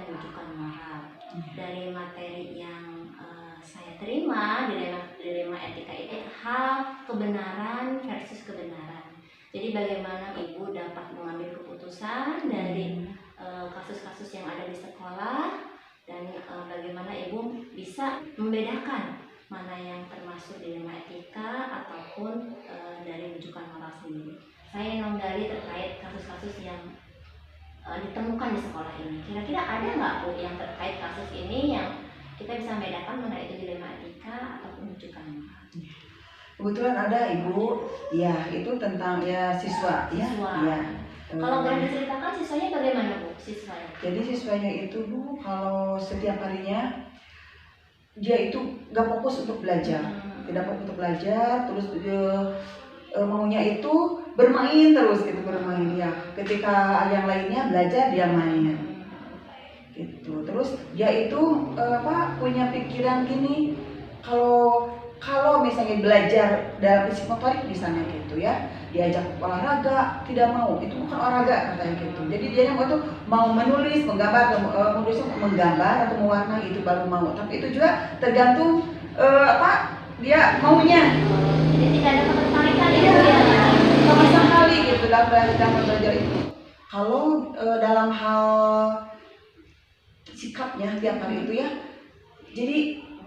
dan rujukan moral. Dari materi yang saya terima dilema etika itu hal kebenaran versus kebenaran. Jadi bagaimana ibu dapat mengambil keputusan dari kasus-kasus yang ada di sekolah, dan bagaimana ibu bisa membedakan mana yang termasuk dilema etika ataupun dari rujukan moral sendiri. Saya menggali terkait kasus-kasus yang ditemukan di sekolah ini. Kira-kira ada nggak Bu yang terkait kasus ini yang kita bisa membedakan mana itu dilema etika ataupun rujukan moral? Kebetulan ada Ibu, ya itu tentang ya siswa. Ya. Kalau boleh diceritakan siswanya bagaimana Bu? Siswanya? Jadi siswanya itu Bu, kalau setiap harinya dia itu nggak fokus untuk belajar, tidak fokus untuk belajar, terus dia maunya itu bermain terus gitu, bermain ya. Ketika yang lainnya belajar dia main gitu. Terus dia itu punya pikiran gini, kalau misalnya belajar dalam psikomotorik misalnya gitu ya, diajak olahraga tidak mau, itu bukan olahraga katanya gitu. Jadi dia mau menulis, menggambar, menggambar atau mewarnai itu baru mau. Tapi itu juga tergantung dia maunya. Jadi tidak ada ketertarikan ya sama sekali gitu dalam belajar itu. Kalau dalam hal sikapnya tiap hari itu ya, jadi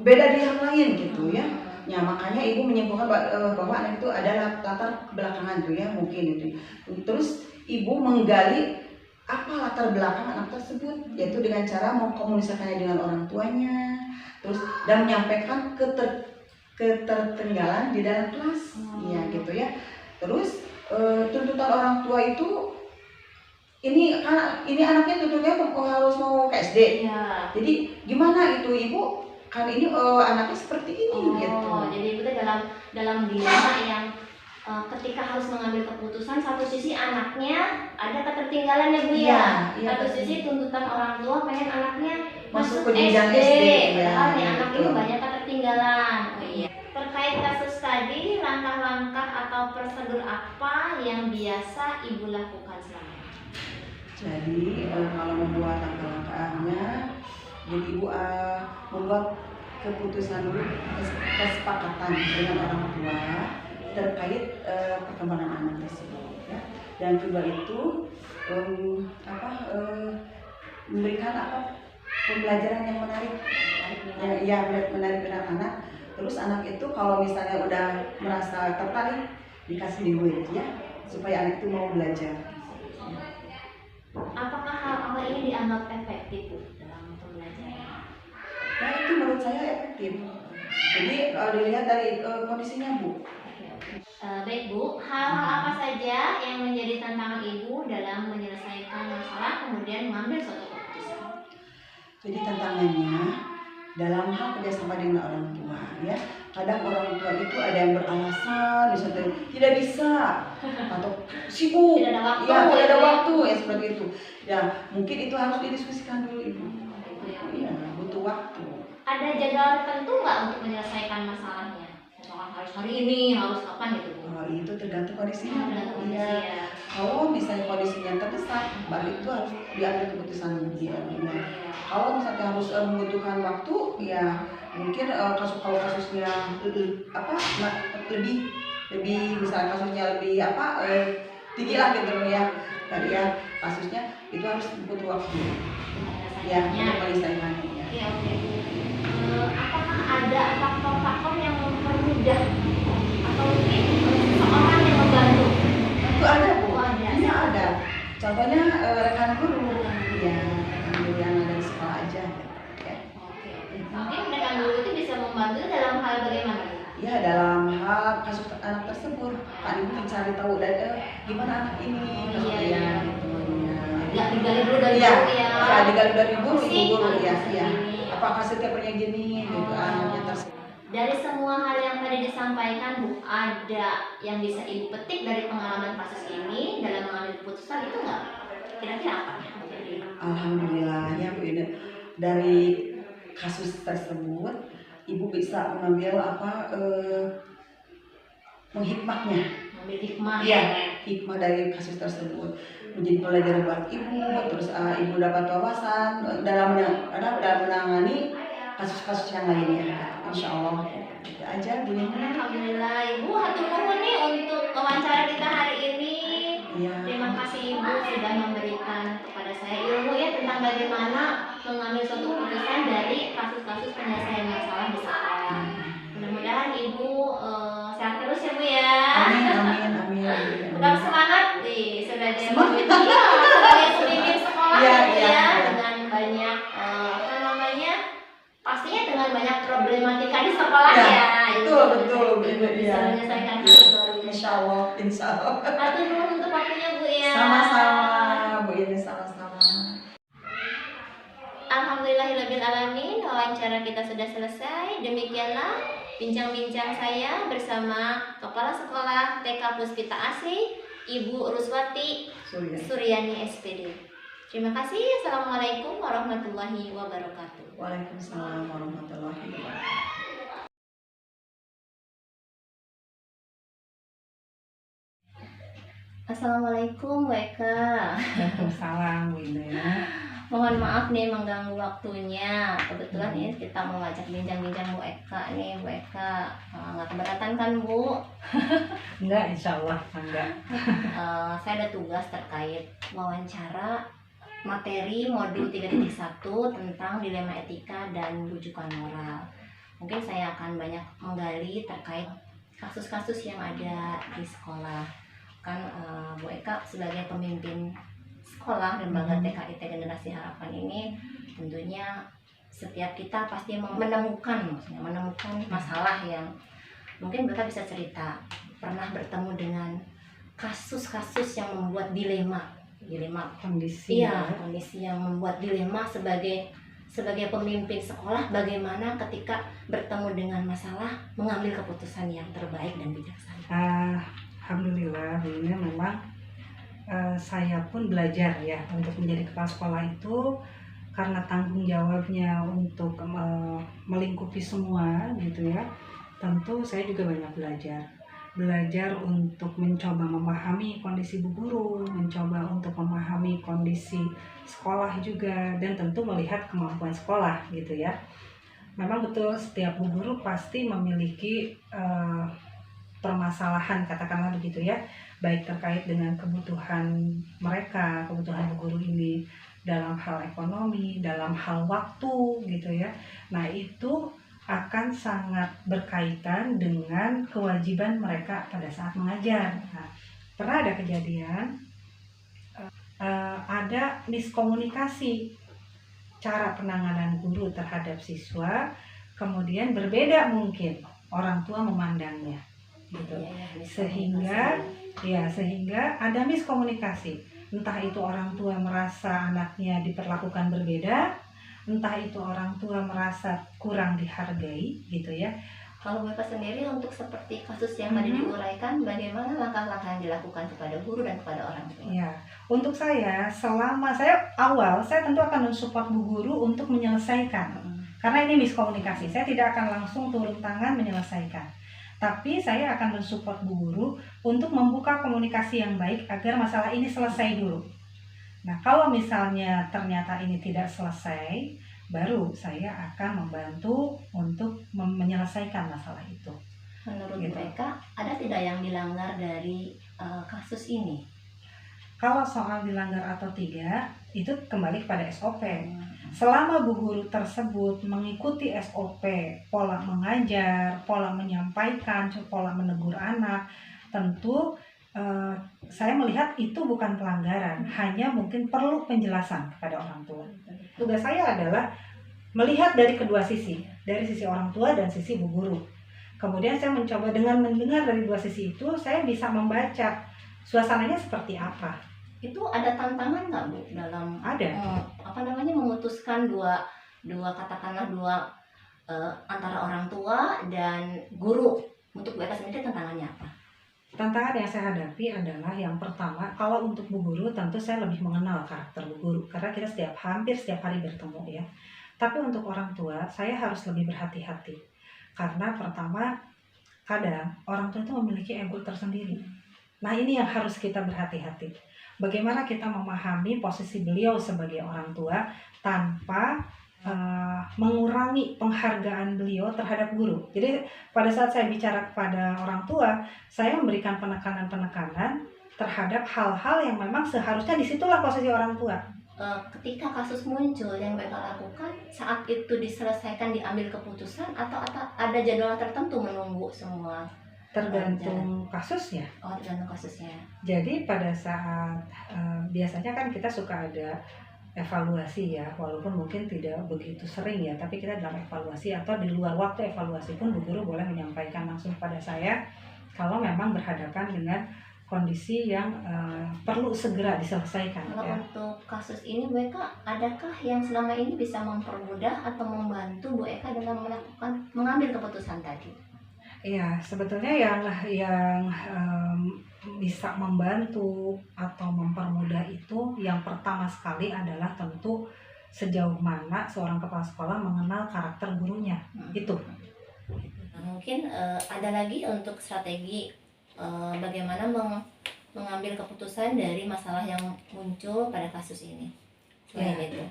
beda di yang lain gitu ya. Ya makanya ibu menyimpulkan bahwa anak itu adalah latar belakangan tuh ya, mungkin itu. Terus ibu menggali apa latar belakang anak tersebut, yaitu dengan cara mengkomunikasikannya dengan orang tuanya, terus dan menyampaikan ketertinggalan di dalam kelas, ya gitu ya. Terus tuntutan orang tua itu ini anaknya tentunya harus mau ke SD. Ya. Jadi gimana itu ibu? Kan ini anaknya seperti ini gitu. Jadi itu dalam dilema yang ketika harus mengambil keputusan, satu sisi anaknya ada ketertinggalan ya Bu ya. Satu sisi tuntutan orang tua pengen anaknya masuk ke jenjang SD. Padahal nih anak ini banyak ketertinggalan. Terkait kasus tadi, langkah-langkah atau prosedur apa yang biasa ibu lakukan selama ini? Jadi kalau membuat langkah-langkahnya, jadi ibu membuat keputusan dulu, kesepakatan dengan orang tua terkait perkembangan anak tersebut ya. Dan kedua itu memberikan pembelajaran yang menarik anak. Terus anak itu kalau misalnya udah merasa tertarik, dikasih duit ya supaya anak itu mau belajar. Apakah hal ini dianggap efektif Bu dalam pembelajaran? Nah itu menurut saya efektif. Jadi dilihat dari kondisinya Bu. Baik Bu, hal-hal apa saja yang menjadi tantangan ibu dalam menyelesaikan masalah kemudian mengambil suatu keputusan? Jadi tantangannya dalam hal kerjasama dengan orang tua ya. Kadang orang tua itu ada yang beralasan misalnya tidak bisa atau sibuk, tidak ada waktu ya seperti itu. Ya mungkin itu harus didiskusikan dulu ibu. Iya, butuh waktu. Ada jadwal tertentu nggak untuk menyelesaikan masalahnya? Misalkan harus hari ini, harus kapan gitu Bu? Itu tergantung kondisinya. Ya. Kalau misalnya kondisinya terdesak, baru itu harus diambil keputusan dia. Kalau misalnya harus membutuhkan waktu, ya mungkin kalau kasusnya lebih misalnya kasusnya lebih tinggi lah gitu ya, tadi ya kasusnya itu harus butuh waktu. Ya, untuk menyelesaikannya. Ya, oke. Apakah ada faktor-faktor yang mempermudah atau mungkin seseorang yang membantu? Itu ada Bu. Iya ada. Contohnya rekan guru, ya yang ada di sekolah aja. Ya. Oke. Mungkin rekan guru itu bisa membantu dalam hal bagaimana? Ya dalam hal kasus anak tersebut, Pak Ibu mencari tahu gimana anak ini, gitu. Nggak digali dulu dari guru ya. Ya digali dari guru ya. Apa kasusnya punya gini, gitu anaknya tersebut. Dari semua hal yang tadi disampaikan Bu, ada yang bisa ibu petik dari pengalaman kasus ini dalam mengambil keputusan itu nggak? Kira-kira apa? Alhamdulillah ya Bu, dari kasus tersebut ibu bisa mengambil menghikmahnya. Mengambil hikmah. Iya, hikmah dari kasus tersebut. menjadi pelajaran buat ibu, terus ibu dapat wawasan dalam menangani kasus-kasus yang lainnya. Insya Allah itu aja Bu ini. Alhamdulillah Ibu, hatur nuhun nih untuk wawancara kita hari ini. Iya. Terima kasih Ibu sudah memberikan kepada saya ilmu ya tentang bagaimana mengambil suatu keputusan dari kasus-kasus penyelesaian masalah di sekolah. Mudah-mudahan Ibu sehat terus ya Bu ya. Amin. Tetap semangat nih sebagai pemimpin sekolah dengan banyak pastinya dengan banyak problematika di sekolah ya. Betul. Bisa menyelesaikan hal baru. Insya Allah. Hatur nuhun untuk waktunya Bu ya. Sama-sama Bu ini, sama-sama. Alhamdulillahirabbil alamin, wawancara kita sudah selesai. Demikianlah bincang-bincang saya bersama Kepala Sekolah TK Puspita Asih, Ibu Ruswati Suryani SPD. Terima kasih. Assalamualaikum warahmatullahi wabarakatuh. Waalaikumsalam warahmatullahi wabarakatuh. Assalamualaikum Bu Eka. Waalaikumsalam Bu Indah. Mohon maaf nih mengganggu waktunya. Kebetulan ini kita mau ngajak bincang-bincang Bu Eka nih. Bu Eka nggak keberatan kan Bu? Enggak, insya Allah enggak. Saya ada tugas terkait wawancara materi modul 3.1 tentang dilema etika dan rujukan moral. Mungkin saya akan banyak menggali terkait kasus-kasus yang ada di sekolah. Kan Bu Eka sebagai pemimpin sekolah lembaga TKIT Generasi Harapan ini tentunya setiap kita pasti menemukan masalah yang mungkin mereka bisa cerita pernah bertemu dengan kasus-kasus yang membuat dilema Kondisi yang membuat dilema sebagai pemimpin sekolah, bagaimana ketika bertemu dengan masalah mengambil keputusan yang terbaik dan bijaksana. Alhamdulillah Bu Indah, memang saya pun belajar ya untuk menjadi kepala sekolah itu karena tanggung jawabnya untuk melingkupi semua gitu ya. Tentu saya juga banyak belajar untuk mencoba memahami kondisi bu guru, mencoba untuk memahami kondisi sekolah juga, dan tentu melihat kemampuan sekolah gitu ya. Memang betul setiap bu guru pasti memiliki permasalahan, katakanlah begitu ya, baik terkait dengan kebutuhan mereka, kebutuhan bu guru ini dalam hal ekonomi, dalam hal waktu gitu ya. Nah itu akan sangat berkaitan dengan kewajiban mereka pada saat mengajar. Nah, pernah ada kejadian ada miskomunikasi cara penanganan guru terhadap siswa, kemudian berbeda mungkin orang tua memandangnya gitu. Sehingga ada miskomunikasi. Entah itu orang tua merasa anaknya diperlakukan berbeda, entah itu orang tua merasa kurang dihargai gitu ya. Kalau Bapak sendiri untuk seperti kasus yang tadi diuraikan, bagaimana langkah-langkah yang dilakukan kepada guru dan kepada orang tua? Ya, untuk saya selama saya tentu akan mensupport bu guru untuk menyelesaikan. Karena ini miskomunikasi, saya tidak akan langsung turun tangan menyelesaikan. Tapi saya akan mensupport bu guru untuk membuka komunikasi yang baik agar masalah ini selesai dulu. Nah, kalau misalnya ternyata ini tidak selesai, baru saya akan membantu untuk menyelesaikan masalah itu. Menurut mereka, ada tidak yang dilanggar dari kasus ini? Kalau soal dilanggar atau tidak, itu kembali kepada SOP. Selama bu guru tersebut mengikuti SOP, pola mengajar, pola menyampaikan, pola menegur anak, tentu saya melihat itu bukan pelanggaran, hanya mungkin perlu penjelasan kepada orang tua. Tugas saya adalah melihat dari kedua sisi, dari sisi orang tua dan sisi bu guru. Kemudian saya mencoba dengan mendengar dari dua sisi itu, saya bisa membaca suasananya seperti apa. Itu ada tantangan nggak Bu dalam memutuskan dua antara orang tua dan guru? Untuk mereka sendiri tantangannya apa? Tantangan yang saya hadapi adalah yang pertama, kalau untuk bu guru tentu saya lebih mengenal karakter bu guru karena kita hampir setiap hari bertemu ya. Tapi untuk orang tua saya harus lebih berhati-hati karena pertama, kadang orang tua itu memiliki ego tersendiri. Nah ini yang harus kita berhati-hati. bagaimana kita memahami posisi beliau sebagai orang tua tanpa mengurangi penghargaan beliau terhadap guru. Jadi pada saat saya bicara kepada orang tua, saya memberikan penekanan-penekanan terhadap hal-hal yang memang seharusnya disitulah posisi orang tua. Ketika kasus muncul, yang mereka lakukan saat itu diselesaikan, diambil keputusan, atau ada jadwal tertentu menunggu semua? Tergantung kasusnya. Oh, tergantung kasusnya. Jadi pada saat biasanya kan kita suka ada evaluasi ya, walaupun mungkin tidak begitu sering ya, tapi kita dalam evaluasi atau di luar waktu evaluasi pun Bu Guru boleh menyampaikan langsung pada saya kalau memang berhadapan dengan kondisi yang perlu segera diselesaikan. Kalau Ya. untuk kasus ini Bu Eka, adakah yang selama ini bisa mempermudah atau membantu Bu Eka dalam mengambil keputusan tadi? Iya, sebetulnya yang bisa membantu atau mempermudah itu yang pertama sekali adalah tentu sejauh mana seorang kepala sekolah mengenal karakter gurunya. Itu. Mungkin ada lagi untuk strategi bagaimana mengambil keputusan dari masalah yang muncul pada kasus ini. Selain itu.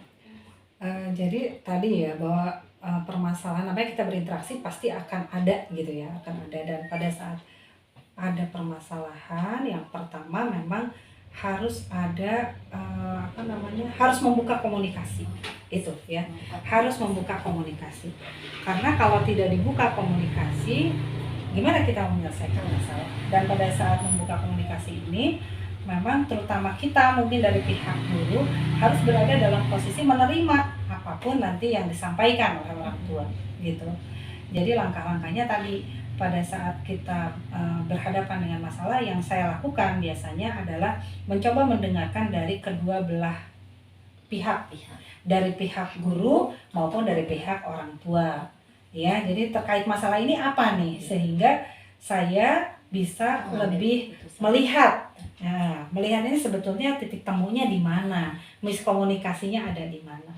Jadi tadi ya bahwa permasalahan namanya kita berinteraksi pasti akan ada gitu ya, akan ada, dan pada saat ada permasalahan yang pertama memang harus ada harus membuka komunikasi itu ya, harus membuka komunikasi, karena kalau tidak dibuka komunikasi gimana kita menyelesaikan masalah. Dan pada saat membuka komunikasi ini memang terutama kita mungkin dari pihak guru harus berada dalam posisi menerima apapun nanti yang disampaikan oleh orang tua gitu. Jadi langkah-langkahnya tadi pada saat kita berhadapan dengan masalah, yang saya lakukan biasanya adalah mencoba mendengarkan dari kedua belah pihak, dari pihak guru maupun dari pihak orang tua. Ya, jadi terkait masalah ini apa nih, sehingga saya bisa lebih melihat. Nah, melihat ini sebetulnya titik temunya di mana, miskomunikasinya ada di mana.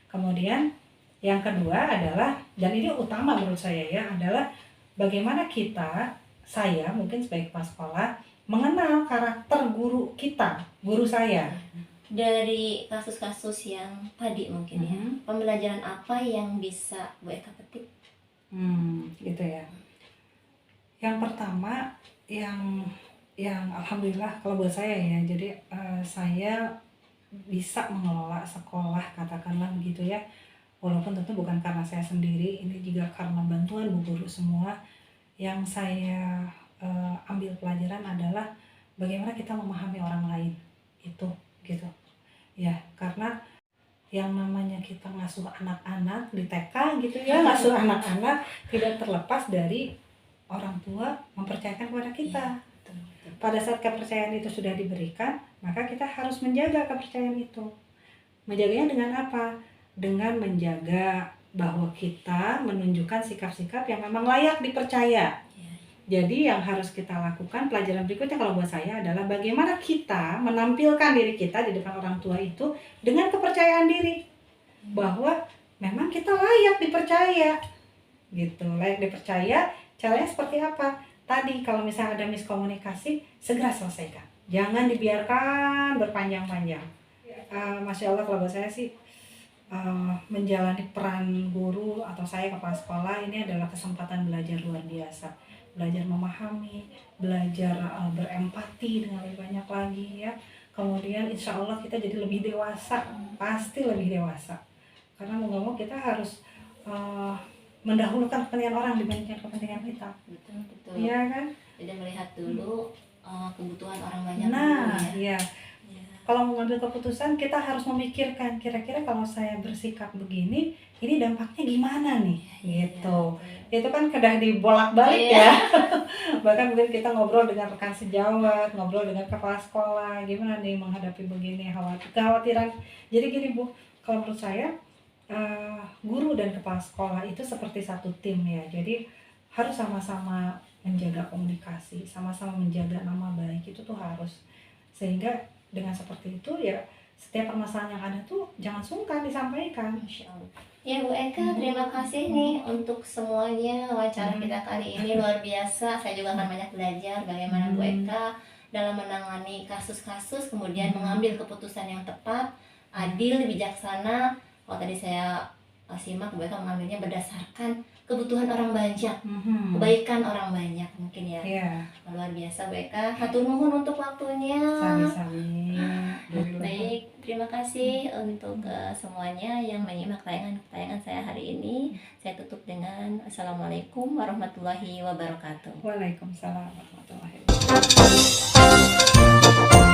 Kemudian yang kedua adalah, dan ini utama menurut saya ya, adalah bagaimana saya mungkin sebagai kepala sekolah mengenal karakter guru kita, guru saya. Dari kasus-kasus yang tadi mungkin ya, pembelajaran apa yang bisa Bu Eka petik? Gitu ya. Yang pertama yang alhamdulillah kalau buat saya ya, jadi saya bisa mengelola sekolah katakanlah begitu ya, walaupun tentu bukan karena saya sendiri, ini juga karena bantuan Bu Guru semua. Yang saya ambil pelajaran adalah bagaimana kita memahami orang lain itu gitu ya, karena yang namanya kita ngasuh anak-anak di TK gitu ya, ngasuh anak-anak tidak terlepas dari orang tua mempercayakan kepada kita. Pada saat kepercayaan itu sudah diberikan, maka kita harus menjaga kepercayaan itu. Menjaganya dengan apa? Dengan menjaga bahwa kita menunjukkan sikap-sikap yang memang layak dipercaya. Jadi yang harus kita lakukan, pelajaran berikutnya kalau buat saya adalah bagaimana kita menampilkan diri kita di depan orang tua itu dengan kepercayaan diri. Bahwa memang kita layak dipercaya. Gitu, layak dipercaya. Caranya seperti apa? Tadi kalau misalnya ada miskomunikasi, segera selesaikan. Jangan dibiarkan berpanjang-panjang. Masya Allah kalau buat saya sih, menjalani peran guru atau saya kepala sekolah ini adalah kesempatan belajar luar biasa. Belajar memahami, belajar berempati dengan lebih banyak lagi ya. Kemudian insya Allah kita jadi lebih dewasa, pasti lebih dewasa. Karena mau gak mau kita harus mendahulukan kepentingan orang dibandingkan kepentingan kita. Betul. Iya kan? Jadi melihat dulu kebutuhan orang banyak. Nah, iya. Kalau mengambil keputusan kita harus memikirkan kira-kira kalau saya bersikap begini, ini dampaknya gimana nih, gitu. Itu kan kedah dibolak-balik ya. Bahkan mungkin kita ngobrol dengan rekan sejawat, ngobrol dengan kepala sekolah, gimana nih menghadapi begini, kekhawatiran. Jadi gini Bu, kalau menurut saya guru dan kepala sekolah itu seperti satu tim ya. Jadi harus sama-sama menjaga komunikasi, sama-sama menjaga nama baik, itu tuh harus. Sehingga dengan seperti itu ya, setiap permasalahan yang ada tuh jangan sungkan disampaikan. Masya Allah. Ya Bu Eka, terima kasih nih untuk semuanya wawancara kita kali ini, luar biasa. Saya juga akan banyak belajar bagaimana Bu Eka dalam menangani kasus-kasus, kemudian mengambil keputusan yang tepat, adil, bijaksana. Kalau tadi saya simak, Bu Eka mengambilnya berdasarkan kebutuhan orang banyak, kebaikan orang banyak mungkin ya. Iya. Luar biasa Bu Eka. Hatur nuhun untuk waktunya. Sami-sami. Baik, terima kasih untuk semuanya yang menyimak tayangan saya hari ini. Saya tutup dengan Assalamualaikum warahmatullahi wabarakatuh. Waalaikumsalam warahmatullahi wabarakatuh.